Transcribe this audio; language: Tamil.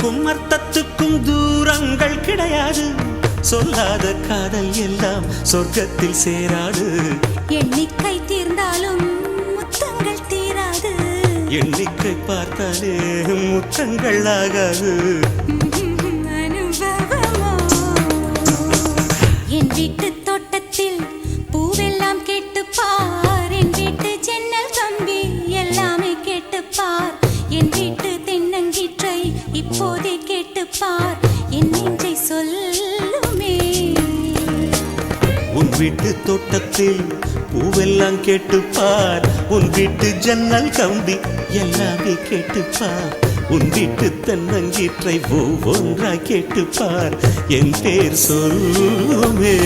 சொல்லுக்கும் அர்த்தத்துக்கும் தூரங்கள் கிடையாது. சொல்லாத காதல் எல்லாம் சொர்க்கத்தில் சேராது. எண்ணிக்கை தீர்ந்தாலும் முத்தங்கள் தீராது. எண்ணிக்கை பார்த்தாலே முத்தங்கள் ஆகாது. அனுபவமோ என் வீட்டு தோட்டத்தில் பூவெல்லாம் கேட்டுப்பார். என் வீட்டு ஜன்னல் கம்பி எல்லாமே கேட்டுப்பார். என் வீட்டு தென்னங்கீற்றை இப்போதே கேட்டுப்பார். என் நெஞ்சை சொல்லுமே. உன் வீட்டு தோட்டத்தில் பூவெல்லாம் கேட்டுப்பார். உன் வீட்டு ஜன்னல் கம்பி எல்லாமே கேட்டுப்பார். உன் வீட்டு தென்னங்கீற்றை ஒவ்வொன்றாய் கேட்டுப்பார். என் பேர் சொல்லுமே.